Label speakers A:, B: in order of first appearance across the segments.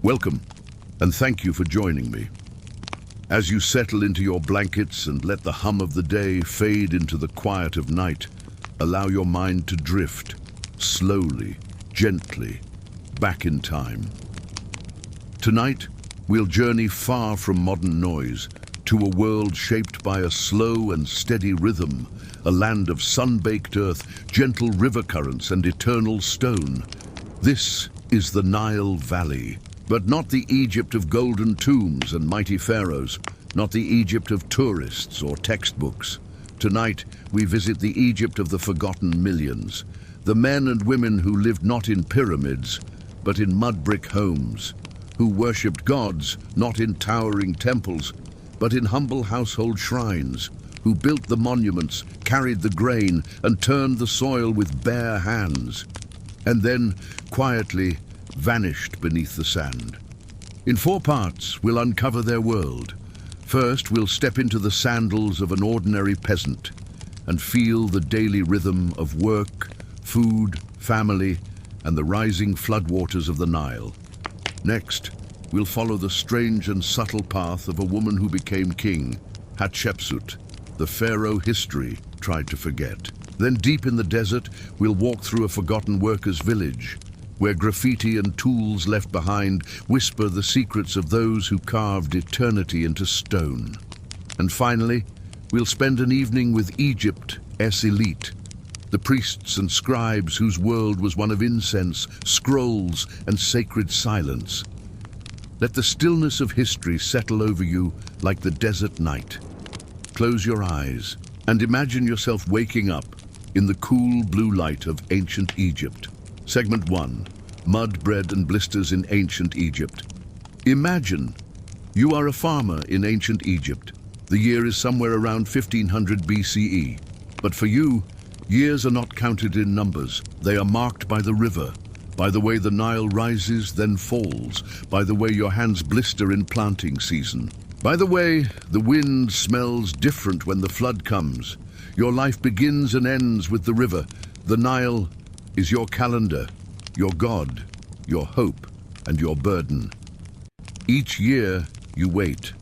A: Welcome, and thank you for joining me. As you settle into your blankets and let the hum of the day fade into the quiet of night, allow your mind to drift, slowly, gently, back in time. Tonight, we'll journey far from modern noise to a world shaped by a slow and steady rhythm, a land of sun-baked earth, gentle river currents, and eternal stone. This is the Nile Valley, but not the Egypt of golden tombs and mighty pharaohs, not the Egypt of tourists or textbooks. Tonight, we visit the Egypt of the forgotten millions, the men and women who lived not in pyramids, but in mud-brick homes, who worshipped gods not in towering temples, but in humble household shrines, who built the monuments, carried the grain, and turned the soil with bare hands, and then, quietly, vanished beneath the sand. In 4 parts, we'll uncover their world. First, we'll step into the sandals of an ordinary peasant and feel the daily rhythm of work, food, family, and the rising floodwaters of the Nile. Next, we'll follow the strange and subtle path of a woman who became king, Hatshepsut, the pharaoh history tried to forget. Then deep in the desert, we'll walk through a forgotten workers' village, where graffiti and tools left behind whisper the secrets of those who carved eternity into stone. And finally, we'll spend an evening with Egypt's elite, the priests and scribes whose world was one of incense, scrolls, and sacred silence. Let the stillness of history settle over you like the desert night. Close your eyes and imagine yourself waking up in the cool blue light of ancient Egypt. Segment 1. Mud, bread, and blisters in ancient Egypt. Imagine you are a farmer in ancient Egypt. The year is somewhere around 1500 BCE. But for you, years are not counted in numbers. They are marked by the river, by the way the Nile rises, then falls, by the way your hands blister in planting season, by the way the wind smells different when the flood comes. Your life begins and ends with the river. The Nile is your calendar, your God, your hope, and your burden. Each year, you wait.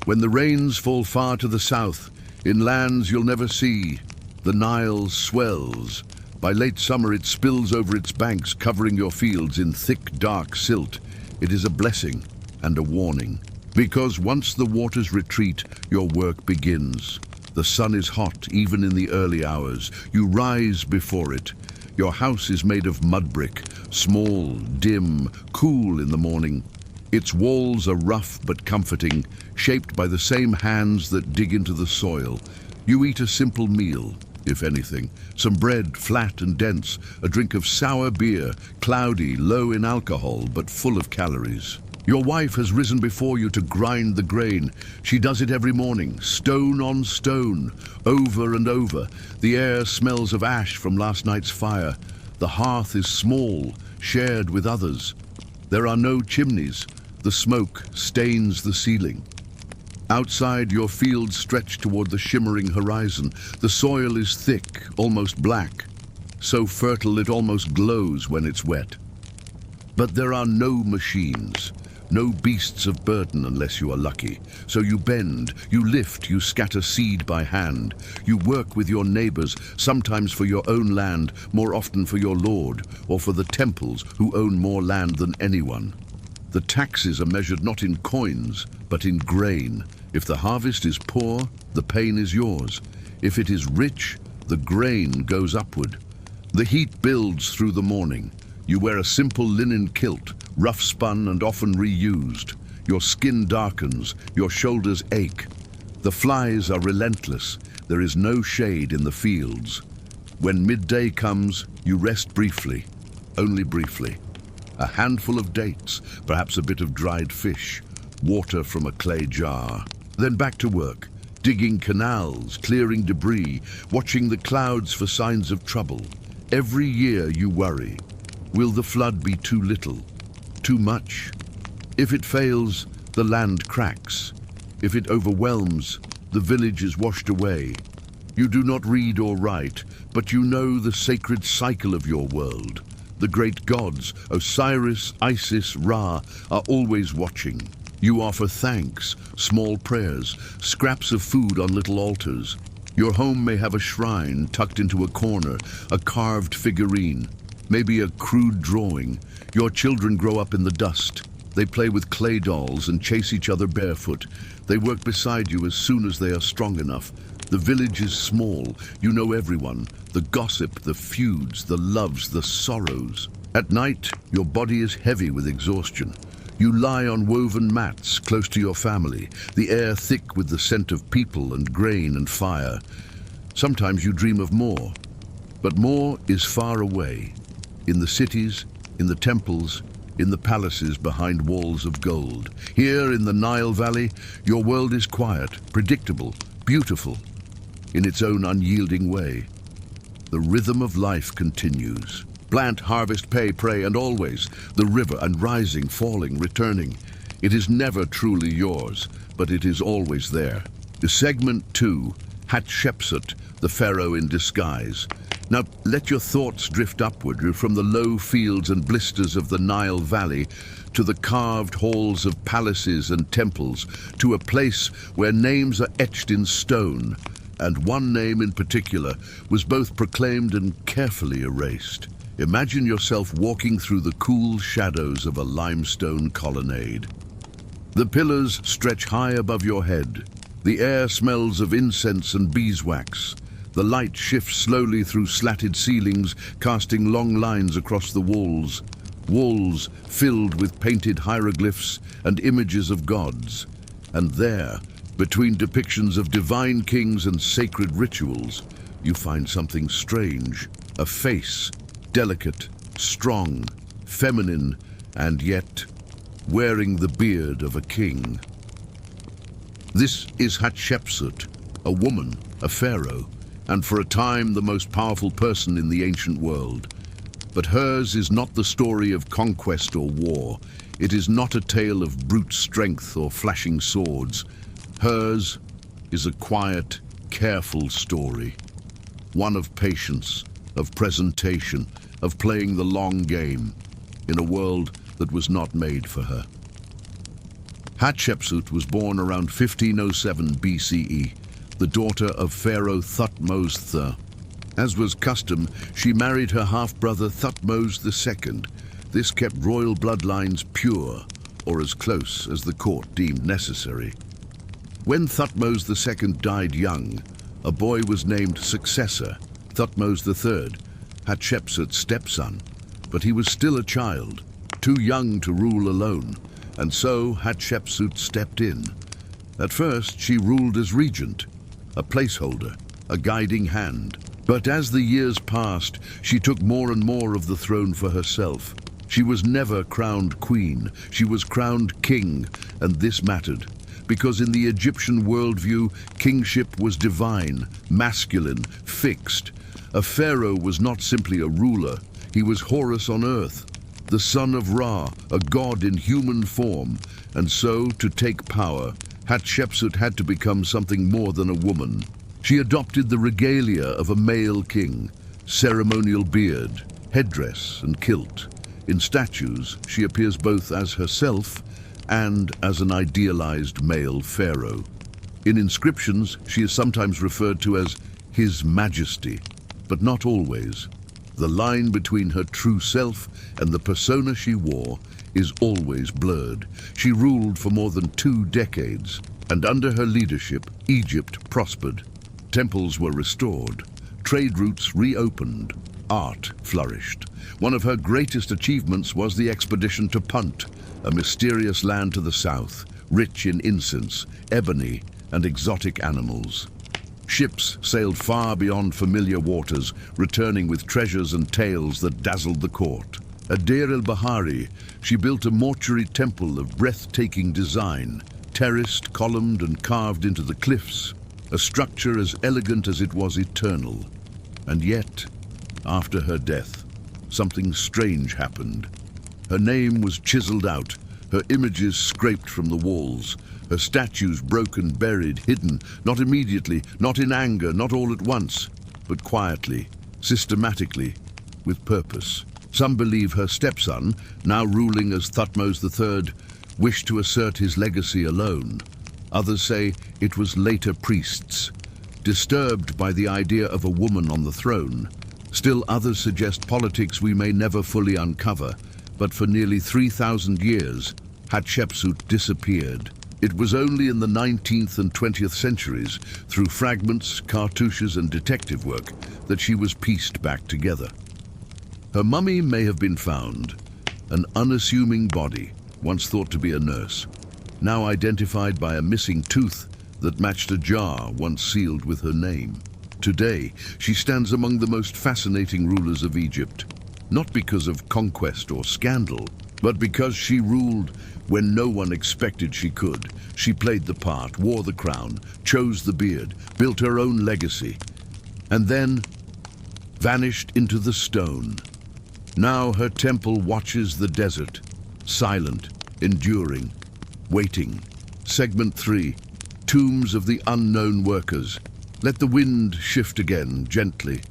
A: When the rains fall far to the south, in lands you'll never see, the Nile swells. By late summer, it spills over its banks, covering your fields in thick, dark silt. It is a blessing and a warning. Because once the waters retreat, your work begins. The sun is hot, even in the early hours. You rise before it. Your house is made of mud brick, small, dim, cool in the morning. Its walls are rough but comforting, shaped by the same hands that dig into the soil. You eat a simple meal, if anything. Some bread, flat and dense, a drink of sour beer, cloudy, low in alcohol, but full of calories. Your wife has risen before you to grind the grain. She does it every morning, stone on stone, over and over. The air smells of ash from last night's fire. The hearth is small, shared with others. There are no chimneys. The smoke stains the ceiling. Outside, your fields stretch toward the shimmering horizon. The soil is thick, almost black, so fertile it almost glows when it's wet. But there are no machines. No beasts of burden unless you are lucky. So you bend, you lift, you scatter seed by hand. You work with your neighbors, sometimes for your own land, more often for your lord, or for the temples who own more land than anyone. The taxes are measured not in coins, but in grain. If the harvest is poor, the pain is yours. If it is rich, the grain goes upward. The heat builds through the morning. You wear a simple linen kilt, rough spun and often reused. Your skin darkens, your shoulders ache. The flies are relentless. There is no shade in the fields. When midday comes, you rest briefly, only briefly. A handful of dates, perhaps a bit of dried fish, water from a clay jar. Then back to work, digging canals, clearing debris, watching the clouds for signs of trouble. Every year you worry. Will the flood be too little? Too much? If it fails, the land cracks. If it overwhelms, the village is washed away. You do not read or write, but you know the sacred cycle of your world. The great gods, Osiris, Isis, Ra, are always watching. You offer thanks, small prayers, scraps of food on little altars. Your home may have a shrine tucked into a corner, a carved figurine, maybe a crude drawing. Your children grow up in the dust. They play with clay dolls and chase each other barefoot. They work beside you as soon as they are strong enough. The village is small. You know everyone. The gossip, the feuds, the loves, the sorrows. At night, your body is heavy with exhaustion. You lie on woven mats close to your family, the air thick with the scent of people and grain and fire. Sometimes you dream of more, but more is far away. In the cities, in the temples, in the palaces behind walls of gold. Here in the Nile Valley, your world is quiet, predictable, beautiful, in its own unyielding way. The rhythm of life continues. Plant, harvest, pay, pray, and always. The river and rising, falling, returning. It is never truly yours, but it is always there. The segment 2, Hatshepsut, the pharaoh in disguise. Now let your thoughts drift upward from the low fields and blisters of the Nile Valley to the carved halls of palaces and temples, to a place where names are etched in stone, and one name in particular was both proclaimed and carefully erased. Imagine yourself walking through the cool shadows of a limestone colonnade. The pillars stretch high above your head. The air smells of incense and beeswax. The light shifts slowly through slatted ceilings, casting long lines across the walls. Walls filled with painted hieroglyphs and images of gods. And there, between depictions of divine kings and sacred rituals, you find something strange, a face, delicate, strong, feminine, and yet wearing the beard of a king. This is Hatshepsut, a woman, a pharaoh, and for a time the most powerful person in the ancient world. But hers is not the story of conquest or war. It is not a tale of brute strength or flashing swords. Hers is a quiet, careful story. One of patience, of presentation, of playing the long game in a world that was not made for her. Hatshepsut was born around 1507 BCE, the daughter of Pharaoh Thutmose III. As was custom, she married her half-brother Thutmose II. This kept royal bloodlines pure, or as close as the court deemed necessary. When Thutmose II died young, a boy was named successor, Thutmose III, Hatshepsut's stepson, but he was still a child, too young to rule alone, and so Hatshepsut stepped in. At first, she ruled as regent, a placeholder, a guiding hand. But as the years passed, she took more and more of the throne for herself. She was never crowned queen, she was crowned king, and this mattered. Because in the Egyptian worldview, kingship was divine, masculine, fixed. A pharaoh was not simply a ruler, he was Horus on earth, the son of Ra, a god in human form. And so, to take power, Hatshepsut had to become something more than a woman. She adopted the regalia of a male king, ceremonial beard, headdress and kilt. In statues, she appears both as herself and as an idealized male pharaoh. In inscriptions, she is sometimes referred to as His Majesty, but not always. The line between her true self and the persona she wore is always blurred. She ruled for more than 2 decades, and under her leadership, Egypt prospered. Temples were restored, trade routes reopened, art flourished. One of her greatest achievements was the expedition to Punt, a mysterious land to the south, rich in incense, ebony, and exotic animals. Ships sailed far beyond familiar waters, returning with treasures and tales that dazzled the court. At Deir el-Bahari, she built a mortuary temple of breathtaking design, terraced, columned, and carved into the cliffs, a structure as elegant as it was eternal. And yet, after her death, something strange happened. Her name was chiseled out, her images scraped from the walls, her statues broken, buried, hidden, not immediately, not in anger, not all at once, but quietly, systematically, with purpose. Some believe her stepson, now ruling as Thutmose III, wished to assert his legacy alone. Others say it was later priests, disturbed by the idea of a woman on the throne. Still others suggest politics we may never fully uncover, but for nearly 3,000 years, Hatshepsut disappeared. It was only in the 19th and 20th centuries, through fragments, cartouches and detective work, that she was pieced back together. Her mummy may have been found, an unassuming body, once thought to be a nurse, now identified by a missing tooth that matched a jar once sealed with her name. Today, she stands among the most fascinating rulers of Egypt, not because of conquest or scandal, but because she ruled when no one expected she could. She played the part, wore the crown, chose the beard, built her own legacy, and then vanished into the stone. Now her temple watches the desert, silent, enduring, waiting. Segment 3, Tombs of the Unknown Workers. Let the wind shift again, gently.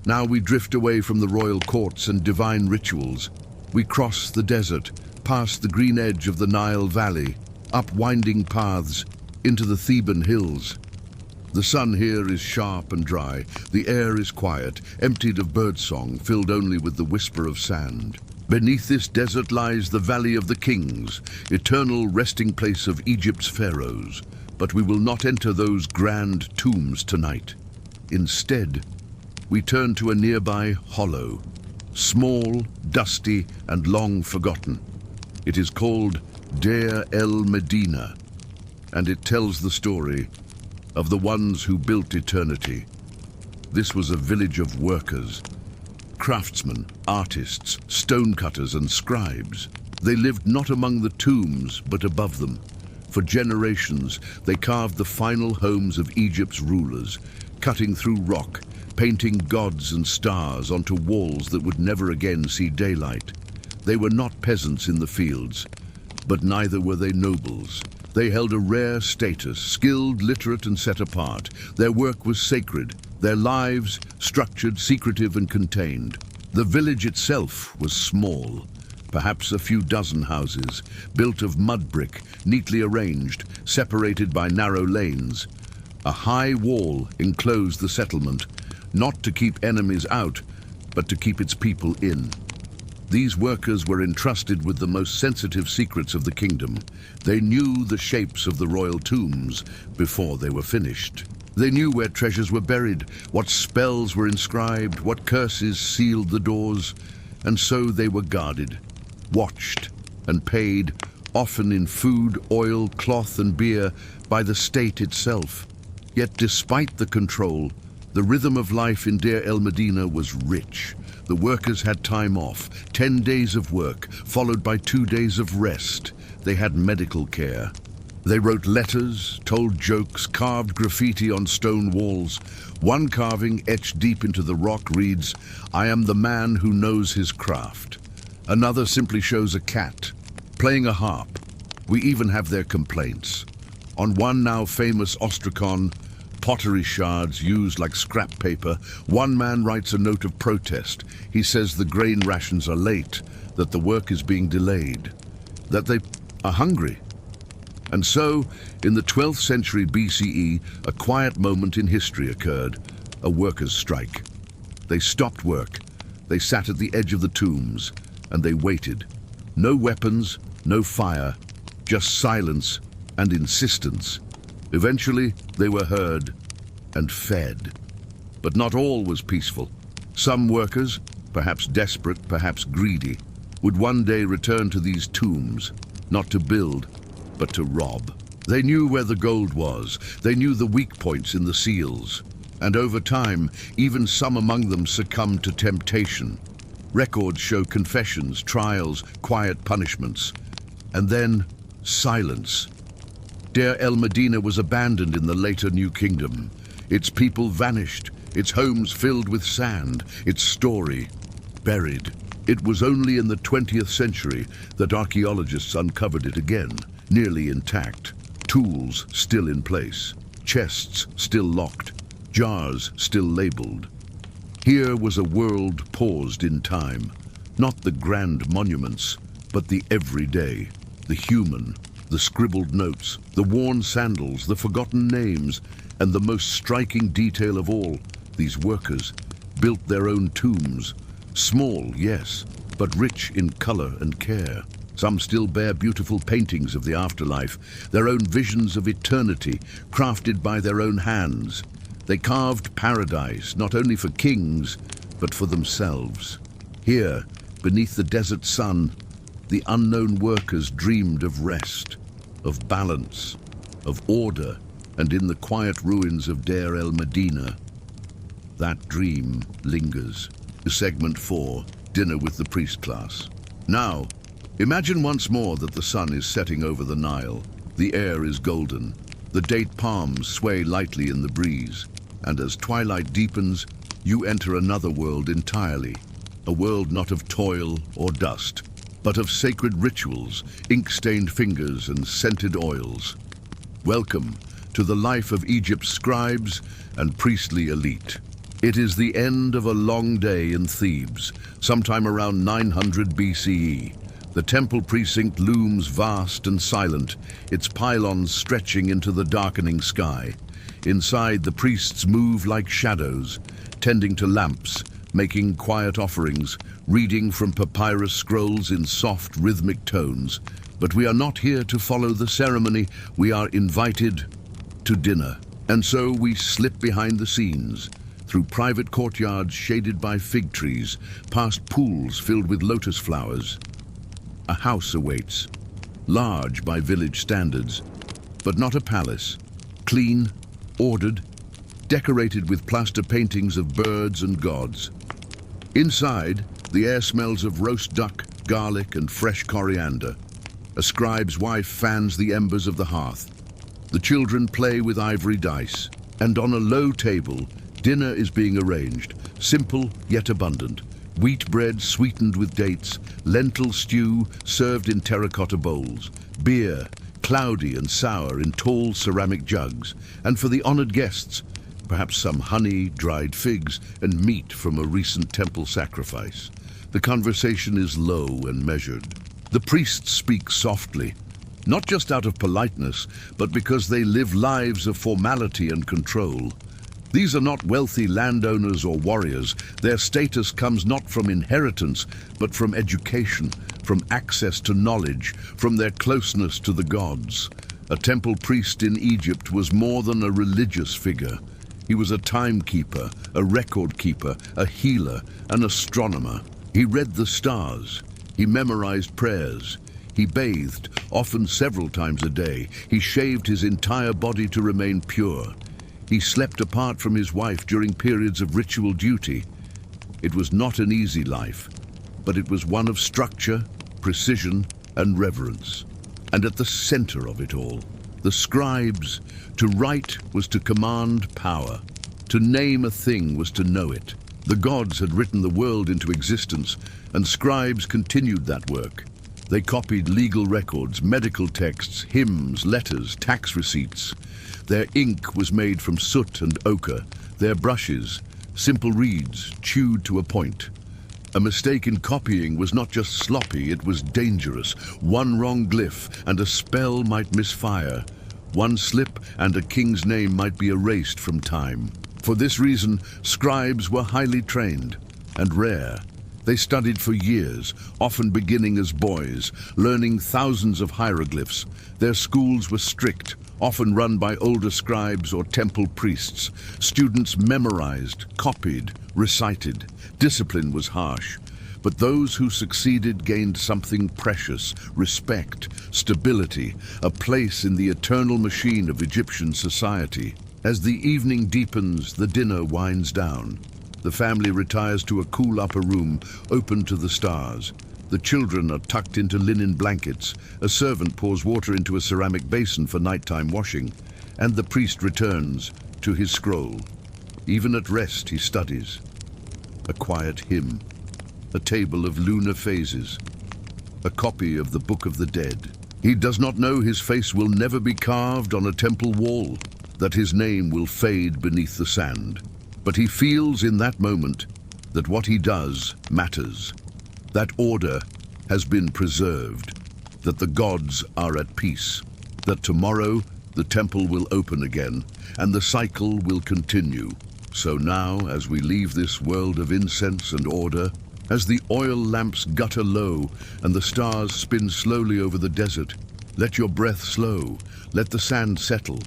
A: Now we drift away from the royal courts and divine rituals. We cross the desert, past the green edge of the Nile Valley, up winding paths, into the Theban hills. The sun here is sharp and dry. The air is quiet, emptied of birdsong, filled only with the whisper of sand. Beneath this desert lies the Valley of the Kings, eternal resting place of Egypt's pharaohs. But we will not enter those grand tombs tonight. Instead, we turn to a nearby hollow, small, dusty, and long forgotten. It is called Deir el-Medina, and it tells the story of the ones who built eternity. This was a village of workers, craftsmen, artists, stonecutters, and scribes. They lived not among the tombs, but above them. For generations, they carved the final homes of Egypt's rulers, cutting through rock, painting gods and stars onto walls that would never again see daylight. They were not peasants in the fields, but neither were they nobles. They held a rare status, skilled, literate, and set apart. Their work was sacred, their lives structured, secretive, and contained. The village itself was small, perhaps a few dozen houses, built of mud brick, neatly arranged, separated by narrow lanes. A high wall enclosed the settlement, not to keep enemies out, but to keep its people in. These workers were entrusted with the most sensitive secrets of the kingdom. They knew the shapes of the royal tombs before they were finished. They knew where treasures were buried, what spells were inscribed, what curses sealed the doors, and so they were guarded, watched, and paid, often in food, oil, cloth, and beer, by the state itself. Yet despite the control, the rhythm of life in Deir el-Medina was rich. The workers had time off, 10 days of work, followed by 2 days of rest. They had medical care. They wrote letters, told jokes, carved graffiti on stone walls. One carving, etched deep into the rock, reads, "I am the man who knows his craft." Another simply shows a cat playing a harp. We even have their complaints. On one now famous ostracon, pottery shards used like scrap paper, one man writes a note of protest. He says the grain rations are late, that the work is being delayed, that they are hungry. And so, in the 12th century BCE, a quiet moment in history occurred, a workers' strike. They stopped work, they sat at the edge of the tombs, and they waited. No weapons, no fire, just silence and insistence. Eventually, they were heard and fed. But not all was peaceful. Some workers, perhaps desperate, perhaps greedy, would one day return to these tombs, not to build, but to rob. They knew where the gold was. They knew the weak points in the seals. And over time, even some among them succumbed to temptation. Records show confessions, trials, quiet punishments. And then, silence. Deir el-Medina was abandoned in the later New Kingdom. Its people vanished, its homes filled with sand, its story buried. It was only in the 20th century that archaeologists uncovered it again, nearly intact. Tools still in place, chests still locked, jars still labeled. Here was a world paused in time, Not the grand monuments, but the everyday, the human, the scribbled notes, the worn sandals, the forgotten names, and the most striking detail of all, these workers built their own tombs. Small, yes, but rich in color and care. Some still bear beautiful paintings of the afterlife, their own visions of eternity, crafted by their own hands. They carved paradise, not only for kings, but for themselves. Here, beneath the desert sun, the unknown workers dreamed of rest, of balance, of order, and in the quiet ruins of Deir el-Medina, that dream lingers. Segment 4, Dinner with the Priest Class. Now, imagine once more that the sun is setting over the Nile. The air is golden. The date palms sway lightly in the breeze. And as twilight deepens, you enter another world entirely. A world not of toil or dust, but of sacred rituals, ink-stained fingers and scented oils. Welcome to the life of Egypt's scribes and priestly elite. It is the end of a long day in Thebes, sometime around 900 BCE. The temple precinct looms vast and silent, its pylons stretching into the darkening sky. Inside, the priests move like shadows, tending to lamps, making quiet offerings, reading from papyrus scrolls in soft, rhythmic tones. But we are not here to follow the ceremony, we are invited to dinner. And so we slip behind the scenes, through private courtyards shaded by fig trees, past pools filled with lotus flowers. A house awaits, large by village standards, but not a palace. Clean, ordered, decorated with plaster paintings of birds and gods. Inside, the air smells of roast duck, garlic, and fresh coriander. A scribe's wife fans the embers of the hearth. The children play with ivory dice, and on a low table, dinner is being arranged, simple yet abundant. Wheat bread sweetened with dates, lentil stew served in terracotta bowls, beer, cloudy and sour in tall ceramic jugs, and for the honored guests, perhaps some honey, dried figs, and meat from a recent temple sacrifice. The conversation is low and measured. The priests speak softly, not just out of politeness, but because they live lives of formality and control. These are not wealthy landowners or warriors. Their status comes not from inheritance, but from education, from access to knowledge, from their closeness to the gods. A temple priest in Egypt was more than a religious figure. He was a timekeeper, a record keeper, a healer, an astronomer. He read the stars. He memorized prayers. He bathed, often several times a day. He shaved his entire body to remain pure. He slept apart from his wife during periods of ritual duty. It was not an easy life, but it was one of structure, precision, and reverence. And at the center of it all, the scribes. To write was to command power. To name a thing was to know it. The gods had written the world into existence, and scribes continued that work. They copied legal records, medical texts, hymns, letters, tax receipts. Their ink was made from soot and ochre, their brushes, simple reeds, chewed to a point. A mistake in copying was not just sloppy, it was dangerous. One wrong glyph and a spell might misfire. One slip and a king's name might be erased from time. For this reason, scribes were highly trained and rare. They studied for years, often beginning as boys, learning thousands of hieroglyphs. Their schools were strict, often run by older scribes or temple priests. Students memorized, copied, recited. Discipline was harsh, but those who succeeded gained something precious: respect, stability, a place in the eternal machine of Egyptian society. As the evening deepens, the dinner winds down. The family retires to a cool upper room, open to the stars. The children are tucked into linen blankets. A servant pours water into a ceramic basin for nighttime washing, and the priest returns to his scroll. Even at rest, he studies. A quiet hymn, a table of lunar phases, a copy of the Book of the Dead. He does not know his face will never be carved on a temple wall, that his name will fade beneath the sand. But he feels in that moment that what he does matters. That order has been preserved, that the gods are at peace, that tomorrow the temple will open again, and the cycle will continue. So now, as we leave this world of incense and order, as the oil lamps gutter low and the stars spin slowly over the desert, let your breath slow, let the sand settle,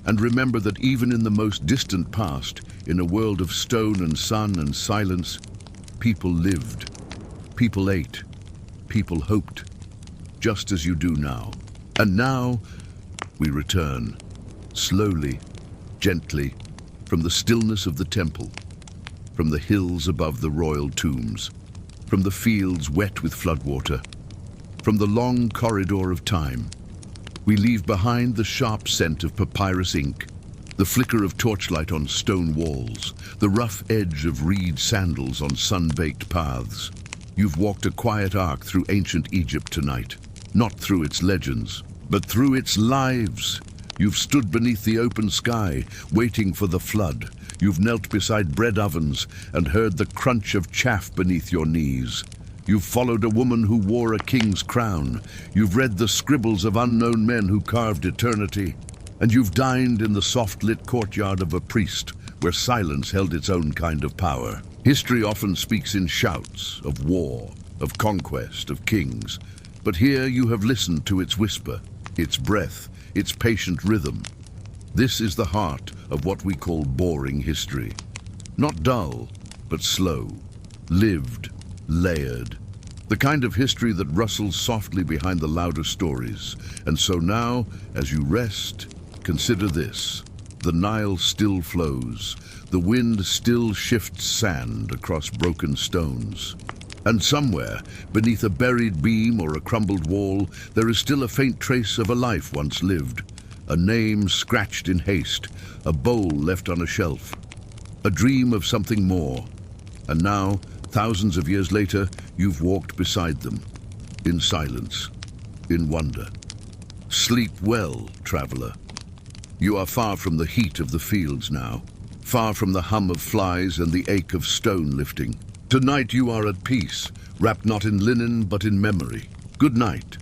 A: and remember that even in the most distant past, in a world of stone and sun and silence, people lived, people ate, people hoped, just as you do now. And now, we return, slowly, gently, from the stillness of the temple, from the hills above the royal tombs, from the fields wet with floodwater, from the long corridor of time. We leave behind the sharp scent of papyrus ink, the flicker of torchlight on stone walls, the rough edge of reed sandals on sun-baked paths. You've walked a quiet arc through ancient Egypt tonight, not through its legends, but through its lives. You've stood beneath the open sky, waiting for the flood. You've knelt beside bread ovens and heard the crunch of chaff beneath your knees. You've followed a woman who wore a king's crown. You've read the scribbles of unknown men who carved eternity. And you've dined in the soft-lit courtyard of a priest, where silence held its own kind of power. History often speaks in shouts of war, of conquest, of kings. But here you have listened to its whisper, its breath, its patient rhythm. This is the heart of what we call boring history. Not dull, but slow, lived, layered. The kind of history that rustles softly behind the louder stories. And so now, as you rest, consider this. The Nile still flows. The wind still shifts sand across broken stones. And somewhere, beneath a buried beam or a crumbled wall, there is still a faint trace of a life once lived. A name scratched in haste, a bowl left on a shelf, a dream of something more. And now, thousands of years later, you've walked beside them, in silence, in wonder. Sleep well, traveler. You are far from the heat of the fields now, far from the hum of flies and the ache of stone lifting. Tonight you are at peace, wrapped not in linen but in memory. Good night.